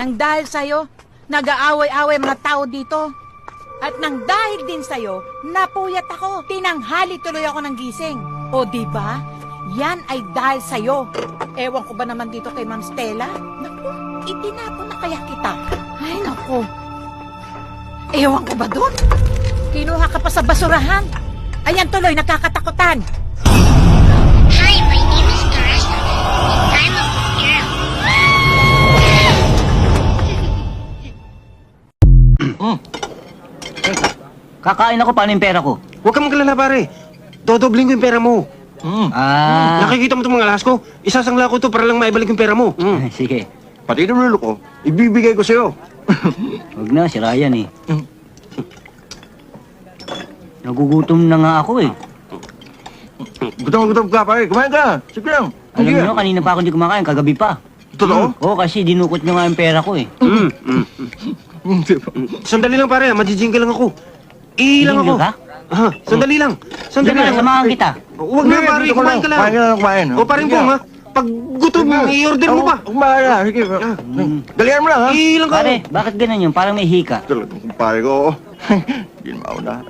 Nang dahil sa'yo, nag-aaway-away mga tao dito. At nang dahil din sa'yo, napuyat ako. Tinanghali tuloy ako ng gising. O diba? Yan ay dahil sa'yo. Ewan ko ba naman dito kay Ma'am Stella? Naku, itinapon na kaya kita. Ay, naku. Ewan ko ba doon? Kinuha ka pa sa basurahan. Ayan tuloy, nakakatakutan. Hi, my name is Teresa. I'm a girl. Kakain ako, paano yung pera ko? Huwag kang magalala, pare. Dodobling ko yung pera mo. Nakikita mo itong mga lahas ko? Isasangla ko to para lang maibalik yung pera mo. Sige. Pati ng lolo ko, ibibigay ko sa'yo. Huwag na, si Ryan eh. Nagugutom na nga ako eh. Gutom ka, pare. Kumain ka. Sige lang. Alam niyo, kanina pa ako hindi kumakain, kagabi pa. Totoo? Oo, kasi dinukot niyo nga yung pera ko eh. Sandali lang, pare. Majijingka lang ako. Ilang ako. Jingle ka? Aha, sandali lang. Sandali Sige, lang. samahan kita. Huwag na, pare. Kumain ka lang. Kumain. O, paring Bong, ha? Pag gutom, i-order mo pa. Kumain na. Sige. Dalihan mo lang, ha? Ilang ka. Pare, bakit ganun yun? Parang may hika. Talagang kumpare ko. Hindi na maunahan.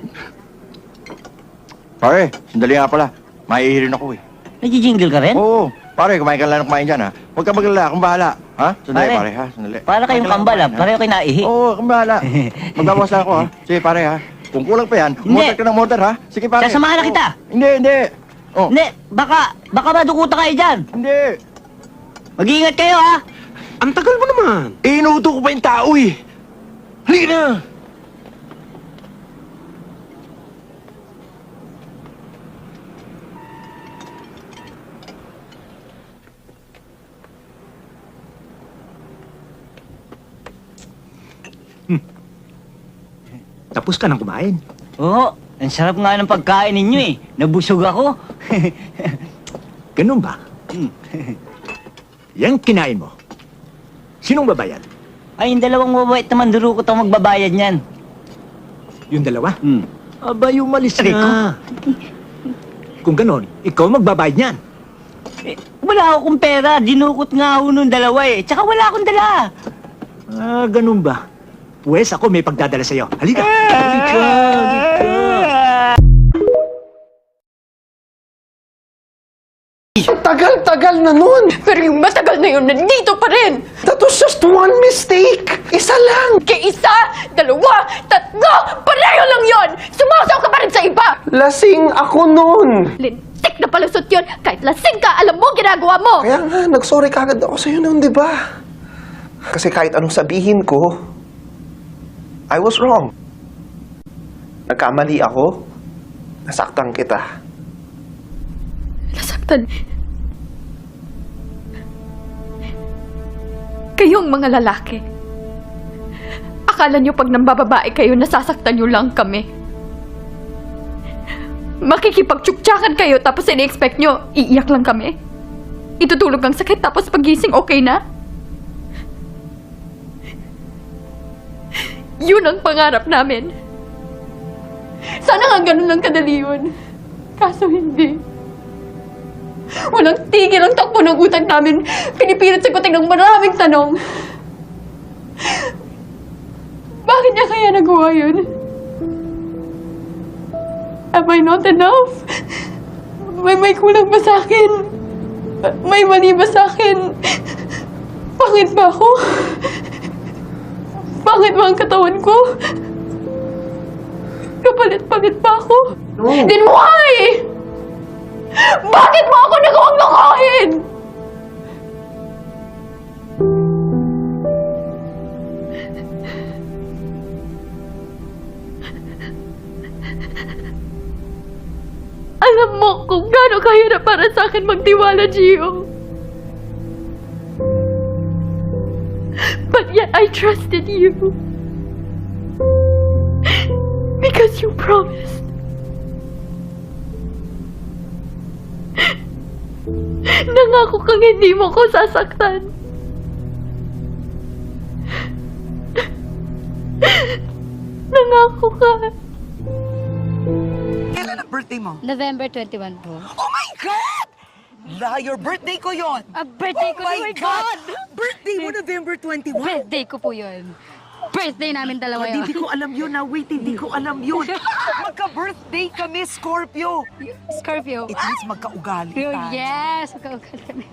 Pare, sandali nga pala. Maihirin ako eh. Nagji-jingle ka rin? Oo. Pare, kumain ka lang ng kumain dyan, ha? Huwag ka magalala. Akong bahala. Ha? Sandali, Pare. pare, ha? Sandali. Para kayong kambal ah, pareho kayo naihi. Oo, akong bahala. Magbabawas lang ako, ha? Sige, pare, ha? Kung kulang pa yan, Hindi. motor ka ng motor, ha? Sige, pare. Sasamahan na kita. Hindi. Oh, Hindi, baka madukutan kayo dyan. hindi. Mag-iingat kayo ha. Ang tagal mo naman. Inuuto ko pa yung tao, eh. Halika na. Tapos ka nang kumain. Oo, ang sarap nga ng pagkain ninyo eh. Nabusog ako. Ganun ba? Yang kinain mo. Sinong babayad? Ay, yung dalawang mabait naman durukot ang magbabayad niyan. Yung dalawa? Hmm. Aba, umalis Aray na. Kung ganon, ikaw magbabayad niyan. Eh, wala akong pera. Dinukot nga ako nung dalawa eh. Tsaka wala akong dala. Ah, ganun ba? Pwes ako may pagdadala sa'yo. Halika! Halika! Tagal-tagal na nun. Pero yung matagal na yun, nandito pa rin! That was just one mistake. Isa lang. Kaya isa, dalawa, tatlo, pareho lang yon! Sumasaw ka pa rin sa iba! Lasing ako nun. Lintik na palusot yun! Kahit lasing ka, alam mo ginagawa mo! Kaya nga, nag-sorry kagad ako sa'yo nun, di ba? Kasi kahit anong sabihin ko, I was wrong. Nagkamali ako. Nasaktan kita. Nasaktan. Kayong mga lalaki. Akala nyo pag nambababae kayo, nasasaktan nyo lang kami. Makikipagtsuktsakan kayo tapos ini-expect nyo, iiyak lang kami. Itutulog ang sakit tapos pagising okay na. Yun ang pangarap namin. Sana nga ganun lang kadali yun. Kaso hindi. Walang tigil ang takbo ng utak namin. Pinipilit sagutin ng maraming tanong. Bakit niya kaya nagawa yun? Am I not enough? May kulang ba sa akin? May mali ba sa akin? Pangit ba ako? Pangit ba ang katawan ko? Kapalit-palit ba ako? No. Then why? Bakit mo ako nagawang lokohin? Alam mo kung gaano kahirap para sa akin magtiwala, Gio. But yet I trusted you. Because you promised. Nangako kang hindi mo ko sasaktan. Nangako ka. Kailan ang birthday mo? November 21 po. Oh my God! Your birthday ko yon. Birthday ko, Oh my God! Birthday mo, November 21. Birthday ko po yun. Birthday namin dalawa yun. Hindi ko alam yun na. Wait, hindi ko alam yun. Magka-birthday kami, Scorpio. Scorpio. It means magka-ugali Oh, tayo. yes. Magkaugal kami.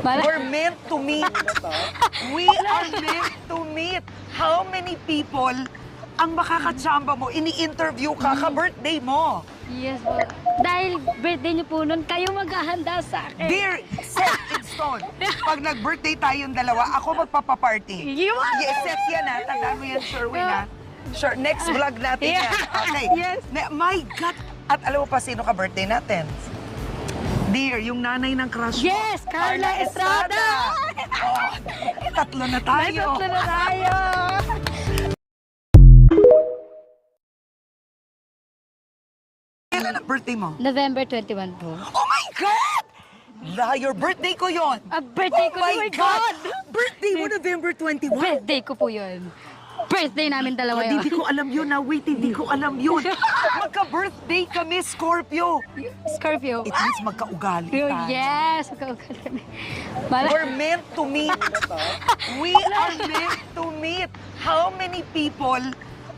Mala- We're meant to meet. We are meant to meet. How many people ang makakatsamba mo, ini-interview ka, ka-birthday mo? Yes po. Dahil birthday niyo po nun, kayo maghahanda sa akin. Dear, set in stone. Pag nag-birthday tayong dalawa, ako magpapaparty. Yun! Yes, set yan ha. Tandaan mo yan, Sherwin ha. Sure, next vlog natin yan. Okay. Yes. My God! At alam mo pa sino ka-birthday natin? Dear, yung nanay ng crush mo. Yes! Carla Estrada! Oh, tatlo na tayo. Tatlo na tayo! Kailan ang birthday mo? November 21 po. Oh my God! Your birthday ko yon. Birthday ko, Oh my God! God! Birthday mo November 21. Birthday ko po yun. Birthday namin dalawa yun. Hindi ko alam yun na. Wait, hindi ko alam yun. Magka-birthday kami, Scorpio. Scorpio. It means magka-ugali Oh, tayo. yes. Magkaugal kami. Mala- We're meant to meet. We are meant to meet. How many people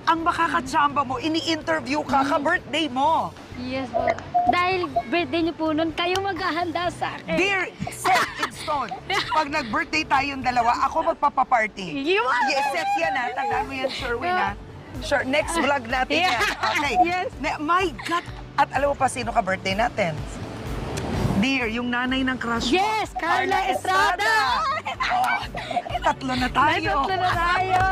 ang makakatsamba mo, ini-interview ka, ka-birthday mo? Yes po. Dahil birthday niyo po nun, kayo maghahanda sa akin. Dear, set in stone. Pag nag-birthday tayong dalawa, ako magpapaparty. Yun! Yes, set yan ha. Tandaan mo yan, Sherwin ha. Sure, next vlog natin yan. Okay. Yes. My God! At alam mo pa sino ka-birthday natin? Dear, yung nanay ng crush mo. Yes! Carla Estrada! Oh, tatlo na tayo. Tatlo na tayo!